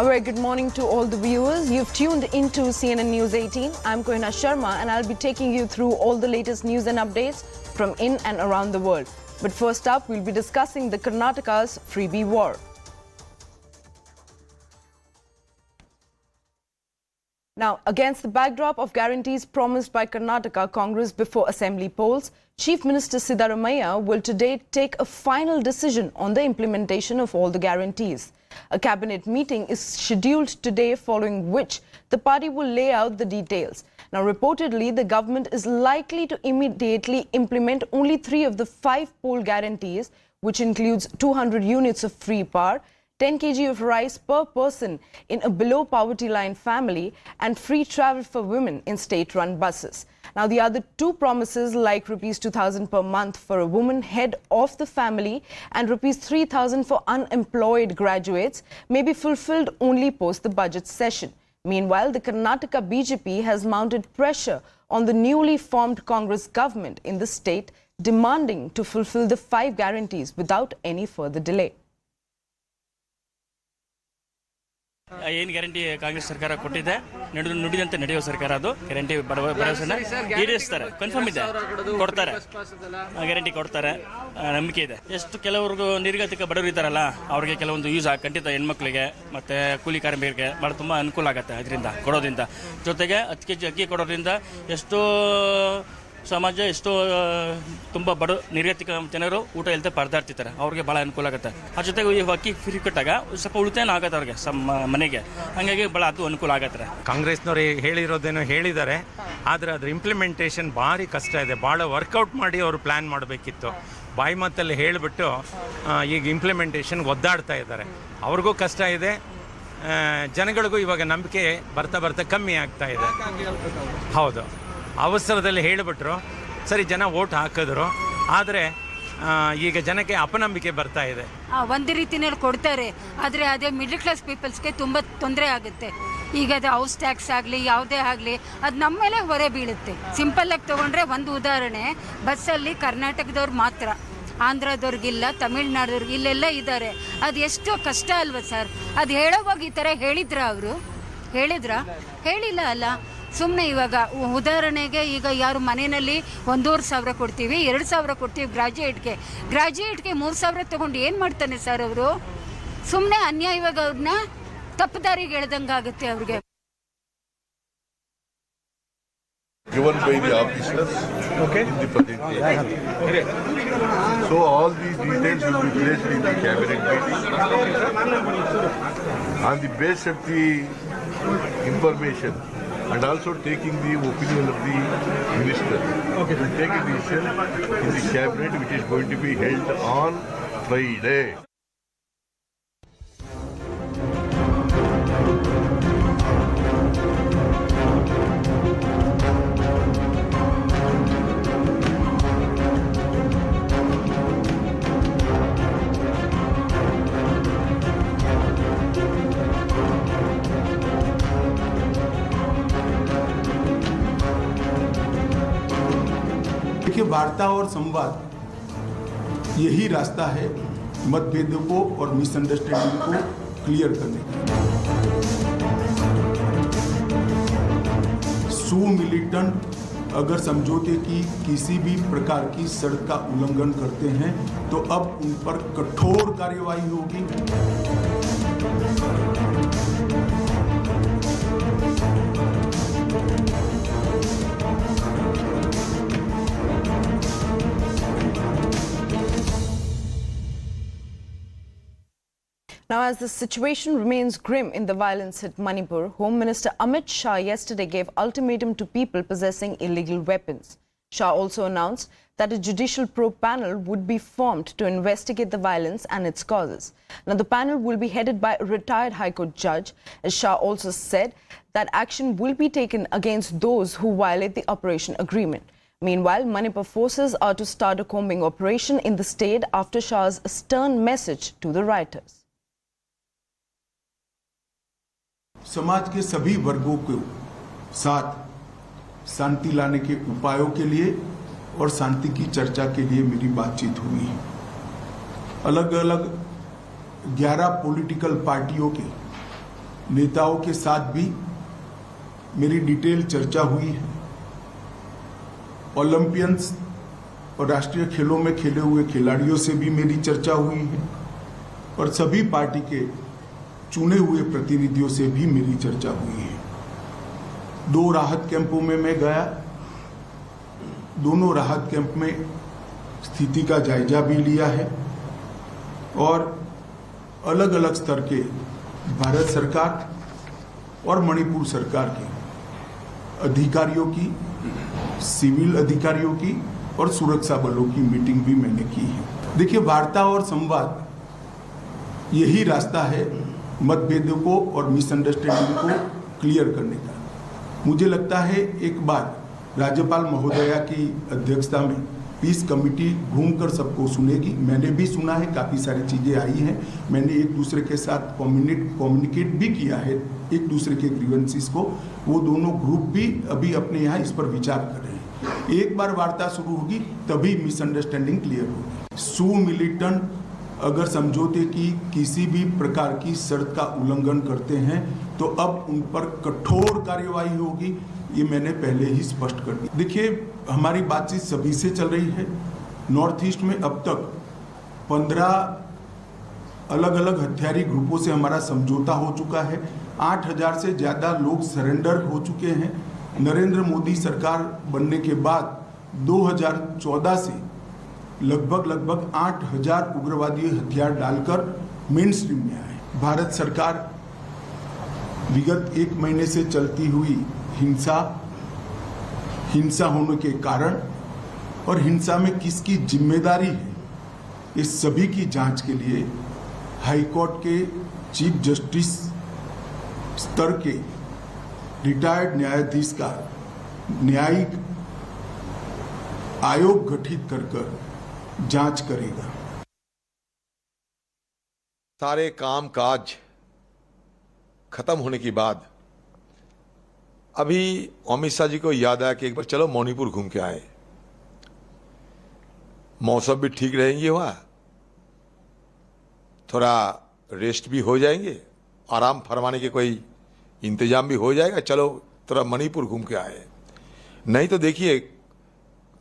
A very good morning to all the viewers. You've tuned into CNN News 18. I'm Koina Sharma and I'll be taking you through all the latest news and updates from in and around the world. But first up, we'll be discussing the Karnataka's Freebie War. Now, against the backdrop of guarantees promised by Karnataka Congress before Assembly polls, Chief Minister Siddaramaiah will today take a final decision on the implementation of all the guarantees. A cabinet meeting is scheduled today, following which the party will lay out the details. Now, reportedly, the government is likely to immediately implement only 3 of the 5 poll guarantees, which includes 200 units of free power, 10 kg of rice per person in a below poverty line family, and free travel for women in state-run buses. Now, the other 2 promises, like rupees 2,000 per month for a woman head of the family and rupees 3,000 for unemployed graduates, may be fulfilled only post the budget session. Meanwhile, the Karnataka BJP has mounted pressure on the newly formed Congress government in the state, demanding to fulfill the 5 guarantees without any further delay. ಏನು guarantee Congress ಸರ್ಕಾರ ಕೊಟ್ಟಿದೆ ನುಡಿದಂತೆ ನಡೆಯುವ ಸರ್ಕಾರ ಅದು guarantee ಭರವಸೆನ ಈಡೇರಿಸ್ತಾರೆ confirm ಇದೆ ಕೊಡ್ತಾರೆ guarantee ಕೊಡ್ತಾರೆ ನಂಬಿಕೆ ಇದೆ ಎಷ್ಟು ಕೆಲವರಿಗೂ ನಿರ್ಗತಿಕ ಬಡವರು ಇದ್ದಾರಲ್ಲ ಅವರಿಗೆ ಕೆಲವೊಂದು ಯೂಸ್ ಖಂಡಿತ ಹೆಣ್ಮಕ್ಳಿಗೆ ಮತ್ತೆ ಕೂಲಿ ಕಾರ್ಮಿಕರಿಗೆ ಭಾಳ ತುಂಬ ಅನುಕೂಲ ಆಗುತ್ತೆ ಅದರಿಂದ ಕೊಡೋದ್ರಿಂದ ಜೊತೆಗೆ 10 kg ಅಕ್ಕಿ ಕೊಡೋದ್ರಿಂದ ಎಷ್ಟೋ ಸಮಾಜ ಎಷ್ಟೋ ತುಂಬ ಬಡ ನಿರ್ಗತಿಕ ಜನರು ಊಟ ಇಲ್ಲದೆ ಪರದಾಡ್ತಿರ್ತಾರೆ ಅವ್ರಿಗೆ ಭಾಳ ಅನುಕೂಲ ಆಗುತ್ತೆ ಅದ್ರ ಜೊತೆಗೆ ಈ ಅಕ್ಕಿ ಫ್ರೀ ಕೊಟ್ಟಾಗ ಸ್ವಲ್ಪ ಉಳಿತಾಯ ಆಗುತ್ತೆ ಅವ್ರಿಗೆ ಮನೆಗೆ ಹಾಗಾಗಿ ಭಾಳ ಅದು ಅನುಕೂಲ ಆಗತ್ತೆ. ಕಾಂಗ್ರೆಸ್ನವ್ರು ಹೇಳಿರೋದೇನೋ ಹೇಳಿದ್ದಾರೆ, ಆದರೆ ಅದ್ರ ಇಂಪ್ಲಿಮೆಂಟೇಷನ್ ಭಾರಿ ಕಷ್ಟ ಇದೆ. ಭಾಳ ವರ್ಕೌಟ್ ಮಾಡಿ ಅವರು ಪ್ಲ್ಯಾನ್ ಮಾಡಬೇಕಿತ್ತು. ಬಾಯಿ ಮಾತಲ್ಲಿ ಹೇಳಿಬಿಟ್ಟು ಈಗ ಇಂಪ್ಲಿಮೆಂಟೇಷನ್ ಒದ್ದಾಡ್ತಾ ಇದ್ದಾರೆ. ಅವ್ರಿಗೂ ಕಷ್ಟ ಇದೆ, ಜನಗಳಿಗೂ ಇವಾಗ ನಂಬಿಕೆ ಬರ್ತಾ ಬರ್ತಾ ಕಮ್ಮಿ ಆಗ್ತಾ ಇದೆ. ಹೌದು, ಅವಸರದಲ್ಲಿ ಹೇಳಿಬಿಟ್ರು, ಸರಿ ಜನ ವೋಟ್ ಹಾಕಿದ್ರು, ಆದರೆ ಈಗ ಜನಕ್ಕೆ ಅಪನಂಬಿಕೆ ಬರ್ತಾ ಇದೆ. ಒಂದು ರೀತಿಯಲ್ಲಿ ಕೊಡ್ತಾರೆ, ಆದರೆ ಅದೇ ಮಿಡಲ್ ಕ್ಲಾಸ್ ಪೀಪಲ್ಸ್ಗೆ ತುಂಬ ತೊಂದರೆ ಆಗುತ್ತೆ. ಈಗ ಅದು ಹೌಸ್ ಟ್ಯಾಕ್ಸ್ ಆಗಲಿ ಯಾವುದೇ ಆಗಲಿ ಅದು ನಮ್ಮ ಮೇಲೆ ಹೊರೆ ಬೀಳುತ್ತೆ. ಸಿಂಪಲ್ಲಾಗಿ ತೊಗೊಂಡ್ರೆ ಒಂದು ಉದಾಹರಣೆ, ಬಸ್ಸಲ್ಲಿ ಕರ್ನಾಟಕದವ್ರು ಮಾತ್ರ, ಆಂಧ್ರದವ್ರಿಗಿಲ್ಲ, ತಮಿಳ್ನಾಡವ್ರಿಗೆ ಇಲ್ಲೆಲ್ಲ ಇದ್ದಾರೆ. ಅದು ಎಷ್ಟು ಕಷ್ಟ ಅಲ್ವ ಸರ್? ಅದು ಹೇಳೋವಾಗ ಈ ಥರ ಅವರು ಹೇಳಿಲ್ಲ ಅಲ್ಲ. ಸುಮ್ಮನೆ ಇವಾಗ ಉದಾಹರಣೆಗೆ ಈಗ ಯಾರು ಮನೆಯಲ್ಲಿ 1,500 ಕೊಡ್ತೀವಿ, 2,000 ಕೊಡ್ತೀವಿ ಗ್ರಾಜ್ಯುಯೇಟ್ಗೆ 3,000 ತೊಗೊಂಡು ಏನು ಮಾಡ್ತಾನೆ ಸರ್ ಅವರು? ಸುಮ್ಮನೆ ಅನ್ಯಾಯವಾಗಿ ಅವ್ರನ್ನ ತಪ್ಪುದಾರಿಗೆ ಎಳೆದಂಗೆ ಆಗುತ್ತೆ ಅವ್ರಿಗೆ. Given by the officers in the presentation. So all these details will be placed in the cabinet meeting. On the basis of the information and also taking the opinion of the minister, we will take a decision in the cabinet which is going to be held on Friday. वार्ता और संवाद यही रास्ता है मतभेदों को और misunderstanding को क्लियर करने का। सो मिलिटेंट अगर समझौते की किसी भी प्रकार की शर्त का उल्लंघन करते हैं तो अब उन पर कठोर कार्यवाही होगी। Now, as the situation remains grim in the violence-hit Manipur, Home Minister Amit Shah yesterday gave ultimatum to people possessing illegal weapons. Shah also announced that a judicial probe panel would be formed to investigate the violence and its causes. Now, the panel will be headed by a retired High Court judge. As Shah also said that action will be taken against those who violate the operation agreement. Meanwhile, Manipur forces are to start a combing operation in the state after Shah's stern message to the rioters. समाज के सभी वर्गों को साथ शांति लाने के उपायों के लिए और शांति की चर्चा के लिए मेरी बातचीत हुई है। अलग अलग 11 पॉलिटिकल पार्टियों के नेताओं के साथ भी मेरी डिटेल चर्चा हुई है। ओलंपियंस और राष्ट्रीय खेलों में खेले हुए खिलाड़ियों से भी मेरी चर्चा हुई है और सभी पार्टी के चुने हुए प्रतिनिधियों से भी मेरी चर्चा हुई है। 2 राहत कैंपों में मैं गया, दोनों राहत कैंप में स्थिति का जायजा भी लिया है और अलग अलग स्तर के भारत सरकार और मणिपुर सरकार के अधिकारियों की, सिविल अधिकारियों की और सुरक्षा बलों की मीटिंग भी मैंने की है। देखिए, वार्ता और संवाद यही रास्ता है मतभेदों को और मिसअंडरस्टैंडिंग को क्लियर करने का। मुझे लगता है एक बार राज्यपाल महोदया की अध्यक्षता में पीस कमेटी घूमकर सबको सुनेगी। मैंने भी सुना है, काफ़ी सारी चीज़ें आई हैं। मैंने एक दूसरे के साथ कम्युनिकेट भी किया है, एक दूसरे के ग्रीवेंसेस को। वो दोनों ग्रुप भी अभी अपने यहाँ इस पर विचार कर रहे हैं। एक बार वार्ता शुरू होगी तभी मिसअंडरस्टैंडिंग क्लियर होगी। सू मिलिटेंट अगर समझौते की किसी भी प्रकार की शर्त का उल्लंघन करते हैं तो अब उन पर कठोर कार्यवाही होगी, ये मैंने पहले ही स्पष्ट कर दी। देखिए, हमारी बातचीत सभी से चल रही है। नॉर्थ ईस्ट में अब तक 15 अलग अलग हथियारी ग्रुपों से हमारा समझौता हो चुका है। 8000 से ज़्यादा लोग सरेंडर हो चुके हैं। नरेंद्र मोदी सरकार बनने के बाद 2014 से लगभग 8000 उग्रवादी हथियार डालकर मेन स्ट्रीम में आए। भारत सरकार विगत 1 महीने से चलती हुई हिंसा होने के कारण और हिंसा में किसकी जिम्मेदारी है, इस सभी की जांच के लिए हाई कोर्ट के चीफ जस्टिस स्तर के रिटायर्ड न्यायाधीश का न्यायिक आयोग गठित कर जांच करेगा। सारे काम काज खत्म होने के बाद अभी अमित शाह जी को याद आया कि एक बार चलो मणिपुर घूम के आए। मौसम भी ठीक रहेंगे, वहां थोड़ा रेस्ट भी हो जाएंगे, आराम फरमाने के कोई इंतजाम भी हो जाएगा। चलो थोड़ा मणिपुर घूम के आए। नहीं तो देखिए,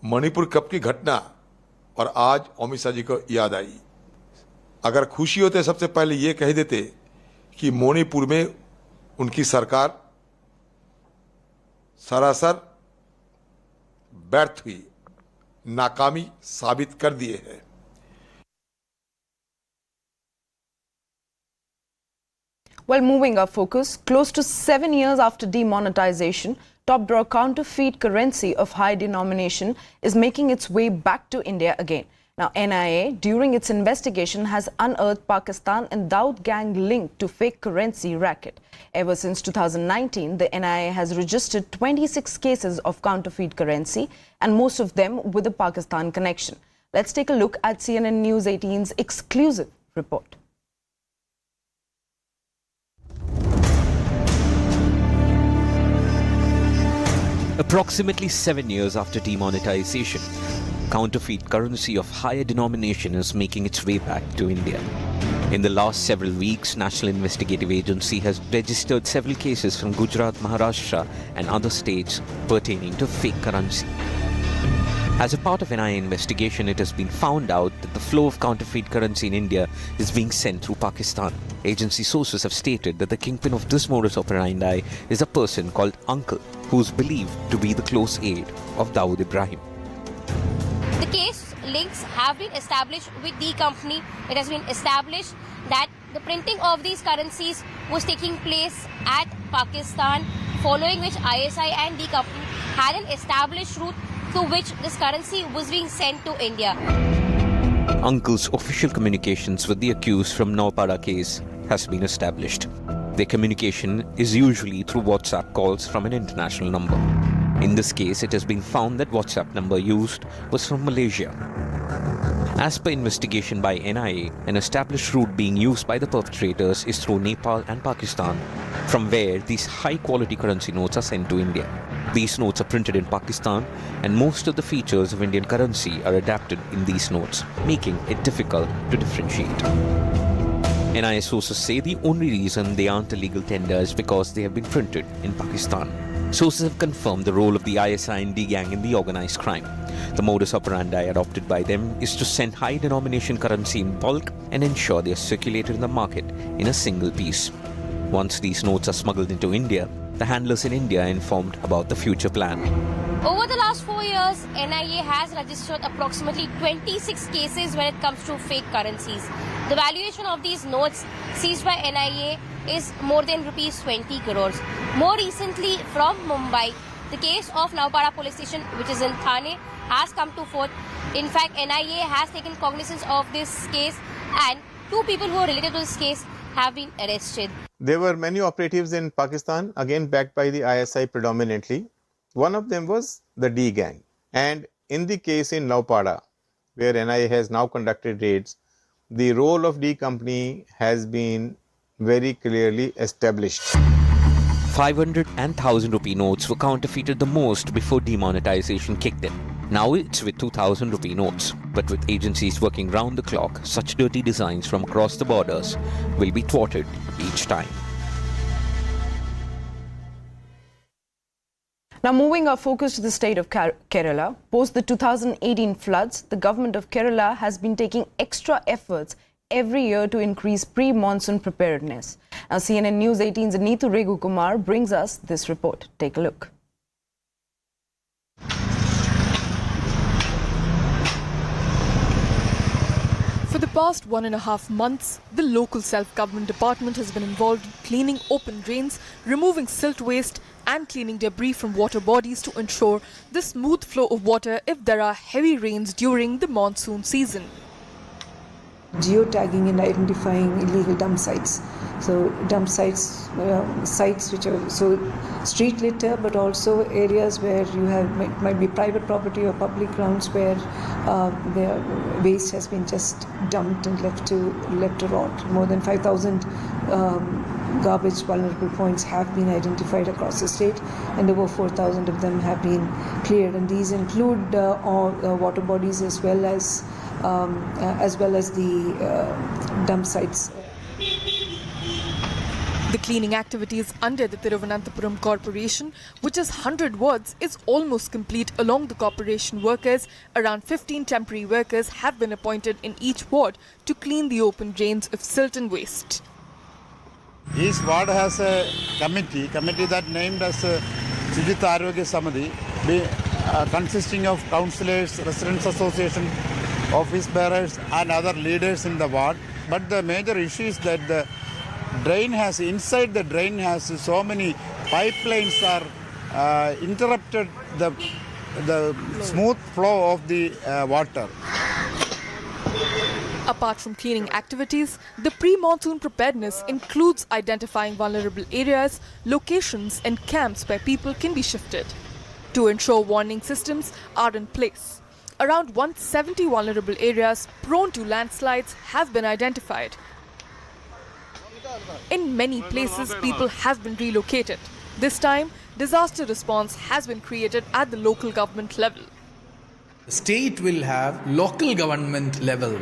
मणिपुर कब की घटना और आज अमित शाह जी को याद आई। अगर खुशी होते सबसे पहले ये कह देते कि मणिपुर में उनकी सरकार सरासर व्यर्थ हुई, नाकामी साबित कर दिए है। Well, moving our focus, close to 7 years after demonetization, top drawer counterfeit currency of high denomination is making its way back to India again. Now, NIA, during its investigation, has unearthed Pakistan and Dawood gang linked to fake currency racket. Ever since 2019, the NIA has registered 26 cases of counterfeit currency, and most of them with a Pakistan connection. Let's take a look at CNN News 18's exclusive report. Approximately 7 years after demonetization, counterfeit currency of higher denomination is making its way back to India. In the last several weeks, National Investigative Agency has registered several cases from Gujarat, Maharashtra and other states pertaining to fake currency. As a part of NIA investigation, it has been found out that the flow of counterfeit currency in India is being sent through Pakistan. Agency sources have stated that the kingpin of this modus operandi is a person called Uncle, who is believed to be the close aide of Dawood Ibrahim. The case links have been established with the company. It has been established that the printing of these currencies was taking place at Pakistan, following which ISI and the company had an established route through which this currency was being sent to India. Uncle's official communications with the accused from Naupada case has been established. Their communication is usually through WhatsApp calls from an international number. In this case, it has been found that WhatsApp number used was from Malaysia. As per investigation by NIA, an established route being used by the perpetrators is through Nepal and Pakistan, from where these high-quality currency notes are sent to India. These notes are printed in Pakistan, and most of the features of Indian currency are adapted in these notes, making it difficult to differentiate. NIA sources say the only reason they aren't a legal tender is because they have been printed in Pakistan. Sources have confirmed the role of the ISI and D-gang in the organized crime. The modus operandi adopted by them is to send high-denomination currency in bulk and ensure they are circulated in the market in a single piece. Once these notes are smuggled into India, the handlers in India are informed about the future plan. Over the last 4 years, NIA has registered approximately 26 cases when it comes to fake currencies. The valuation of these notes seized by NIA is more than rupees 20 crores. More recently, from Mumbai, the case of Naupada police station, which is in Thane, has come to forth. In fact, NIA has taken cognizance of this case, and 2 people who are related to this case have been arrested. There were many operatives in Pakistan, again backed by the ISI predominantly. One of them was the D gang. And in the case in Naupada, where NIA has now conducted raids, the role of D company has been very clearly established. 500 and 1000 rupee notes were counterfeited the most before demonetization kicked in. Now it's with 2000 rupee notes. But with agencies working round the clock, such dirty designs from across the borders will be thwarted each time. Now moving our focus to the state of Kerala, post the 2018 floods, the government of Kerala has been taking extra efforts every year to increase pre-monsoon preparedness. Now CNN News 18's Neetu Regu Kumar brings us this report. Take a look. For the past 1.5 months, the local self-government department has been involved in cleaning open drains, removing silt waste and cleaning debris from water bodies to ensure the smooth flow of water if there are heavy rains during the monsoon season. Geotagging and identifying illegal dump sites. So dump sites, sites which are street litter, but also areas where you have might be private property or public grounds where the waste has been just dumped and left to rot. More than 5,000 garbage vulnerable points have been identified across the state, and over 4,000 of them have been cleared. And these include water bodies as well as the dump sites. The cleaning activities under the Thiruvananthapuram Corporation, which is 100 wards, is almost complete along the corporation workers. Around 15 temporary workers have been appointed in each ward to clean the open drains of silt and waste. Each ward has a committee that named as Sujita Arogya Samadhi, consisting of councillors, residents association, office bearers and other leaders in the ward. But the major issue is that the drain has, inside the drain has so many pipelines are interrupted the smooth flow of the water. Apart from cleaning activities, the pre-monsoon preparedness includes identifying vulnerable areas, locations and camps where people can be shifted. To ensure warning systems are in place, around 170 vulnerable areas prone to landslides have been identified. In many places, people have been relocated. This time, disaster response has been created at the local government level. The state will have local government level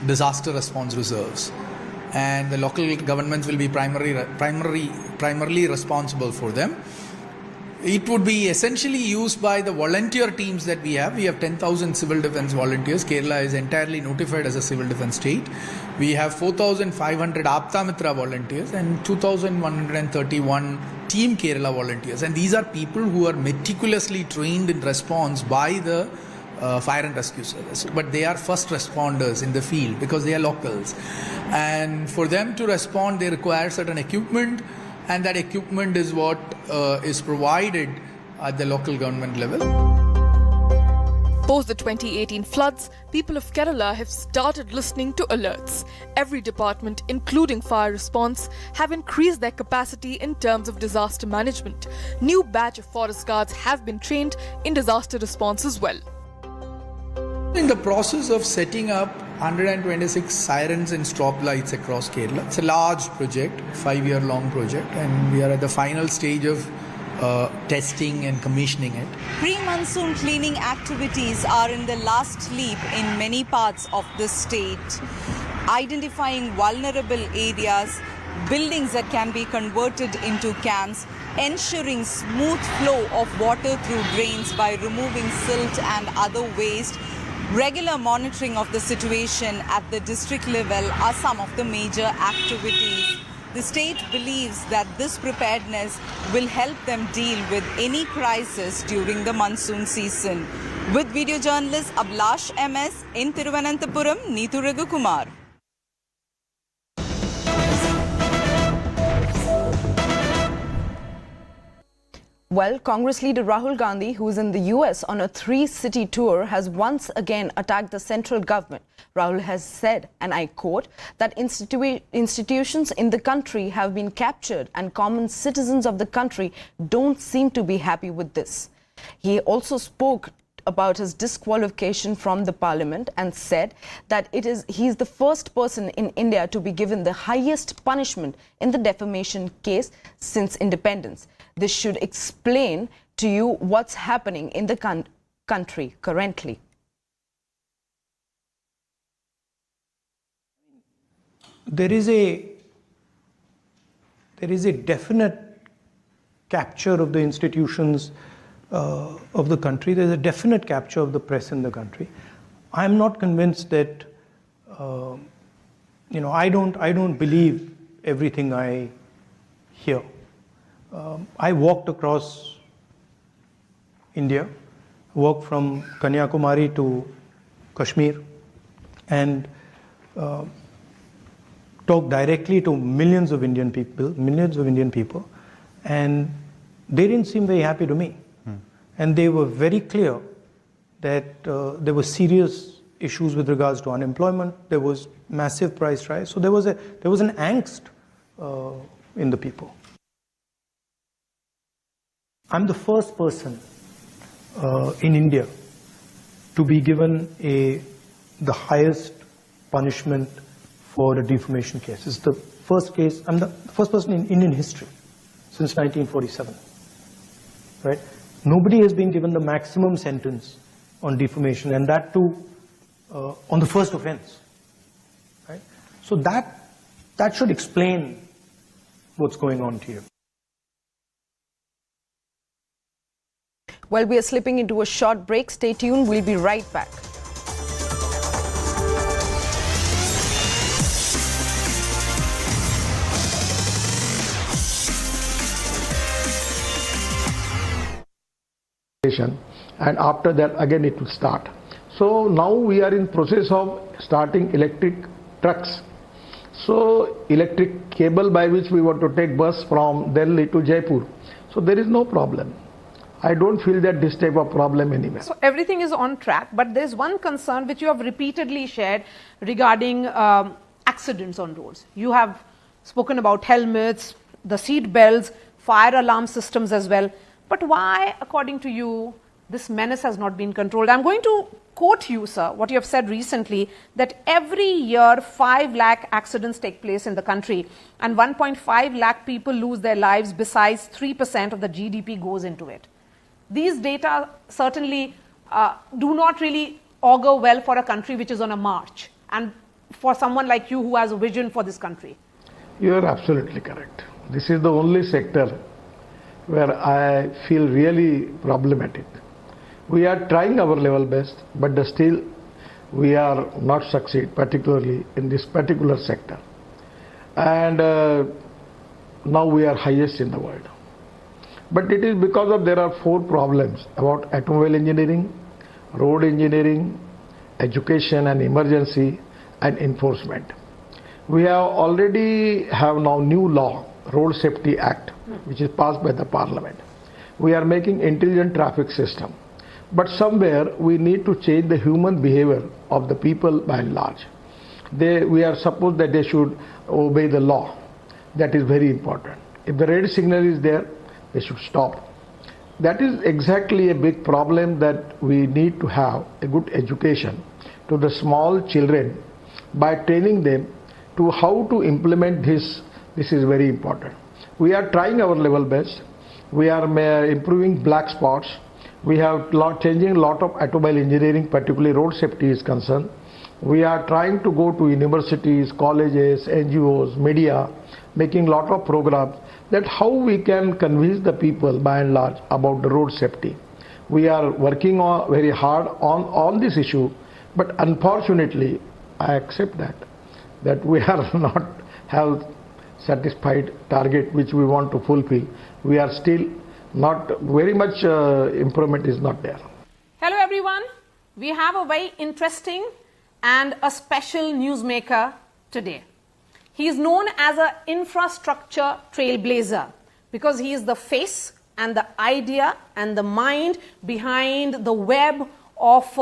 disaster response reserves, and the local governments will be primarily responsible for them. It would be essentially used by the volunteer teams that we have. We have 10,000 civil defense volunteers. Kerala is entirely notified as a civil defense state. We have 4,500 Apta Mitra volunteers and 2,131 Team Kerala volunteers. And these are people who are meticulously trained in response by the fire and rescue service. But they are first responders in the field because they are locals. And for them to respond, they require certain equipment. And that equipment is what is provided at the local government level. Post the 2018 floods, people of Kerala have started listening to alerts. Every department, including fire response, have increased their capacity in terms of disaster management. New batch of forest guards have been trained in disaster response as well. In the process of setting up 126 sirens and stop lights across Kerala. It's a large project, 5-year-long project, and we are at the final stage of testing and commissioning it. Pre-monsoon cleaning activities are in the last leap in many parts of the state. identifying vulnerable areas, buildings that can be converted into camps, ensuring smooth flow of water through drains by removing silt and other waste. Regular monitoring of the situation at the district level are some of the major activities. The state believes that this preparedness will help them deal with any crisis during the monsoon season. With video journalist Ablash MS in Thiruvananthapuram, Neetu Raghukumar. Well, Congress leader Rahul Gandhi, who is in the US on a 3-city tour, has once again attacked the central government. Rahul has said, and I quote, that institutions in the country have been captured and common citizens of the country don't seem to be happy with this. He also spoke about his disqualification from the parliament and said that he is the first person in India to be given the highest punishment in the defamation case since independence. This should explain to you what's happening in the country currently. There is a definite capture of the institutions of the country. There's a definite capture of the press in the country. I'm not convinced that I don't believe everything I hear. I walked across India, walked from Kanyakumari to Kashmir, and talked directly to millions of Indian people, and they didn't seem very happy to me. And they were very clear that there were serious issues with regards to unemployment. There was massive price rise. So there was an angst in the people. I'm the first person in India to be given the highest punishment for a defamation case. It's the first case. I'm the first person in Indian history since 1947. Right? Nobody has been given the maximum sentence on defamation, and that too on the first offense. Right? So that should explain what's going on here. Well, we are slipping into a short break. Stay tuned. We'll be right back. And after that again it will start. So now we are in process of starting electric trucks. So electric cable by which we want to take bus from Delhi to Jaipur. So there is no problem. I don't feel that this type of problem anywhere. So everything is on track, but there's one concern which you have repeatedly shared regarding accidents on roads. You have spoken about helmets, the seat belts, fire alarm systems as well. But why, according to you, this menace has not been controlled? I'm going to quote you, sir, what you have said recently, that every year 5 lakh accidents take place in the country and 1.5 lakh people lose their lives, besides 3% of the GDP goes into it. These data certainly do not really augur well for a country which is on a march, and for someone like you who has a vision for this country. You are absolutely correct. This is the only sector where I feel really problematic. We are trying our level best, but still we are not succeed, particularly in this particular sector. And now we are highest in the world. But it is because of there are 4 problems about automobile engineering, road engineering, education and emergency, and enforcement. We have already have now new law, Road Safety Act, which is passed by the Parliament. We are making intelligent traffic system. But somewhere we need to change the human behavior of the people by and large. We are supposed that they should obey the law. That is very important. If the red signal is there, they should stop. That is exactly a big problem, that we need to have a good education to the small children by training them to how to implement this. This is very important. We are trying our level best. We are improving black spots. We have changing a lot of automobile engineering, particularly road safety is concerned. We are trying to go to universities, colleges, NGOs, media, making lot of programs that how we can convince the people by and large about the road safety. We are working on very hard on this issue, but unfortunately, I accept that we are not have satisfied target which we want to fulfill. We are still not very much improvement is not there. Hello everyone, we have a very interesting and a special newsmaker today. He is known as an infrastructure trailblazer because he is the face and the idea and the mind behind the web of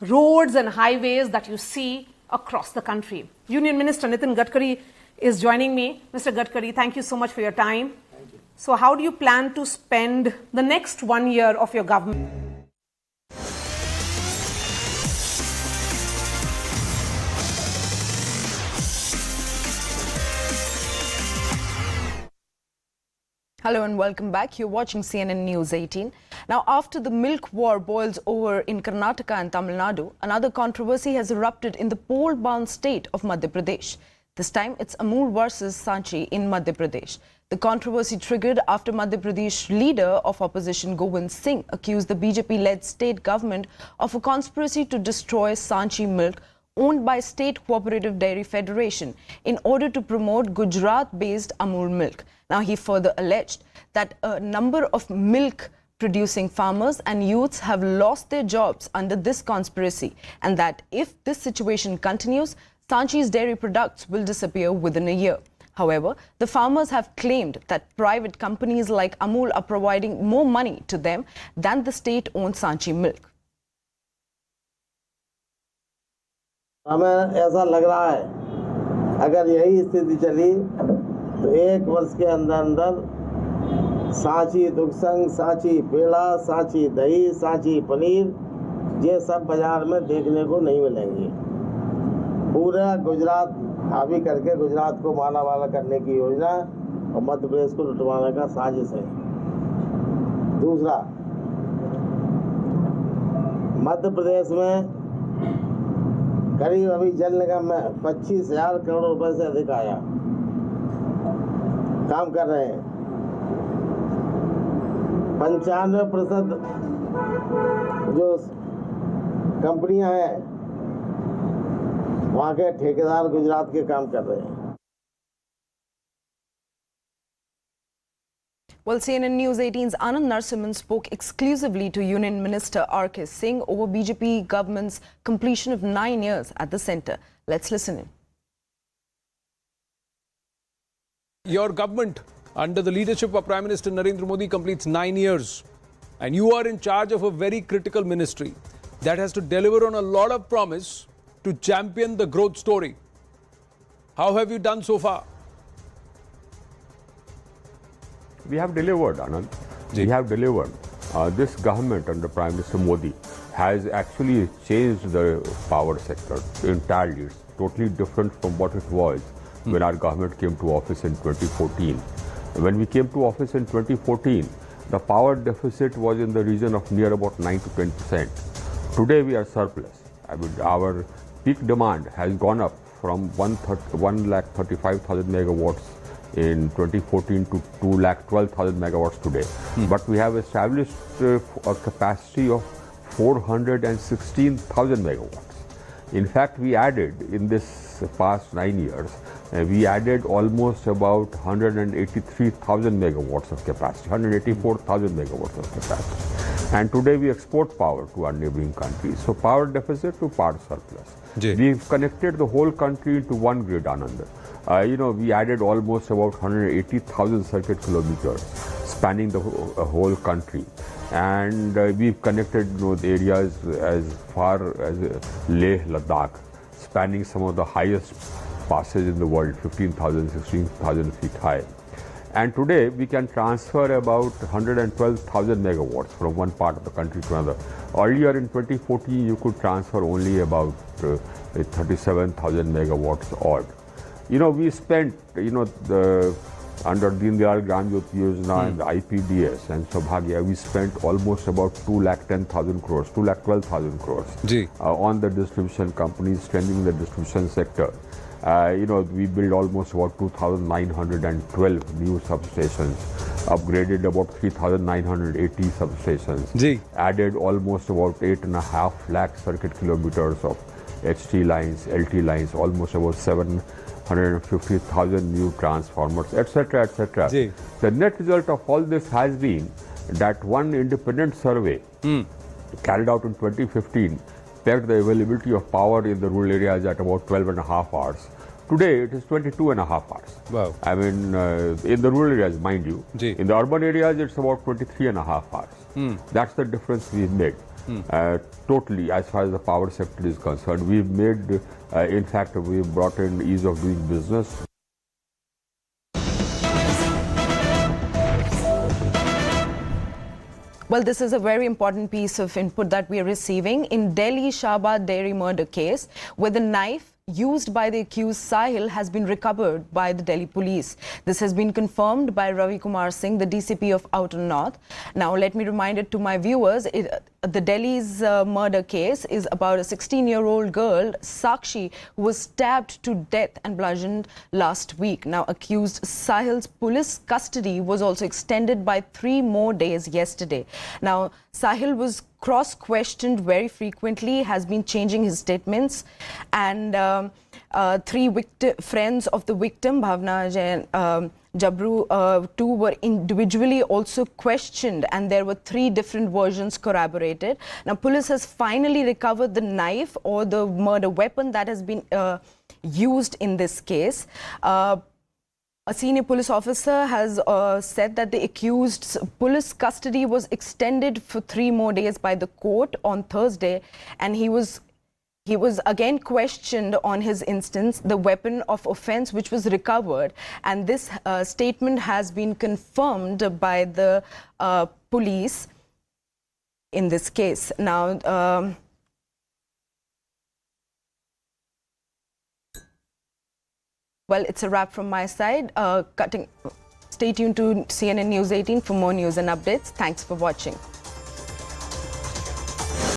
roads and highways that you see across the country. Union Minister Nitin Gadkari is joining me. Mr. Gadkari, thank you so much for your time. Thank you. So how do you plan to spend the next 1 year of your government? Hello and welcome back. You're watching CNN News 18. Now, after the milk war boils over in Karnataka and Tamil Nadu, another controversy has erupted in the poll-bound state of Madhya Pradesh. This time, it's Amul versus Sanchi in Madhya Pradesh. The controversy triggered after Madhya Pradesh leader of opposition Govt Singh accused the BJP-led state government of a conspiracy to destroy Sanchi milk owned by State Cooperative Dairy Federation in order to promote Gujarat-based Amul milk. Now, he further alleged that a number of milk-producing farmers and youths have lost their jobs under this conspiracy, and that if this situation continues, Sanchi's dairy products will disappear within a year. However, the farmers have claimed that private companies like Amul are providing more money to them than the state-owned Sanchi milk. हमें ऐसा लग रहा है अगर यही स्थिति चली तो 1 वर्ष के अंदर सांची दुग्ध संघ, सांची पेड़ा, सांची दही, सांची पनीर ये सब बाजार में देखने को नहीं मिलेंगे। पूरा गुजरात हावी करके गुजरात को माला वाला करने की योजना और मध्य प्रदेश को लुटवाने का साजिश है। दूसरा, मध्य प्रदेश में करीब अभी जल निगम में 25,000 करोड़ रुपए से अधिक आया, काम कर रहे हैं। 95% जो कंपनियां हैं वहाँ के ठेकेदार गुजरात के काम कर रहे हैं। Well, CNN News 18's Anand Narasimhan spoke exclusively to Union Minister R.K. Singh over BJP government's completion of 9 years at the centre. Let's listen in. Your government, under the leadership of Prime Minister Narendra Modi, completes 9 years. And you are in charge of a very critical ministry that has to deliver on a lot of promise to champion the growth story. How have you done so far? We have delivered, Anand. We have delivered. This government under Prime Minister Modi has actually changed the power sector entirely. It's totally different from what it was when our government came to office in 2014. When we came to office in 2014, the power deficit was in the region of near about 9 to 10%. Today we are surplus. I mean, our peak demand has gone up from 1,35,000 megawatts in 2014 to 2,12,000 megawatts today. But we have established a capacity of 416,000 megawatts. In fact, we added in this past 9 years, we added almost about 183,000 megawatts of capacity, 184,000 megawatts of capacity. And today we export power to our neighboring countries. So power deficit to power surplus. We've connected the whole country into one grid, Anand. We added almost about 180,000 circuit kilometers spanning the whole country. And we've connected the areas as far as Leh, Ladakh, spanning some of the highest passes in the world, 15,000, 16,000 feet high. And today we can transfer about 112,000 megawatts from one part of the country to another. Earlier in 2014, you could transfer only about 37,000 megawatts odd. We spent, under Deen Dayal Gram Jyoti Yojana and the IPDS and Saubhagya, we spent almost about 2,10,000 crores, 2,12,000 crores on the distribution companies, strengthening the distribution sector. We built almost about 2,912 new substations, upgraded about 3,980 substations, added almost about 8.5 lakh circuit kilometers of HT lines, LT lines, almost about 750,000 new transformers, etc., etc. The net result of all this has been that one independent survey carried out in 2015 pegged the availability of power in the rural areas at about 12.5 hours. Today it is 22.5 hours. Wow. I mean, in the rural areas, mind you. In the urban areas, it's about 23.5 hours. That's the difference we've made. Totally, as far as the power sector is concerned. We've made, in fact, we've brought in ease of doing business. Well, this is a very important piece of input that we are receiving. In Delhi Shahbaz dairy murder case, where the knife used by the accused Sahil has been recovered by the Delhi police. This has been confirmed by Ravi Kumar Singh, the DCP of Outer North. Now, let me remind it to my viewers, the Delhi's murder case is about a 16-year-old girl, Sakshi, who was stabbed to death and bludgeoned last week. Now, accused Sahil's police custody was also extended by 3 more days yesterday. Now, Sahil was cross-questioned very frequently, has been changing his statements, and 3 friends of the victim, Bhavna and Jabru, 2 were individually also questioned, and there were 3 different versions corroborated. Now, police has finally recovered the knife or the murder weapon that has been used in this case. A senior police officer has said that the accused's police custody was extended for 3 more days by the court on Thursday, and he was again questioned on his instance, the weapon of offense which was recovered, and this statement has been confirmed by the police in this case. Now, well, it's a wrap from my side. Stay tuned to CNN News 18 for more news and updates. Thanks for watching.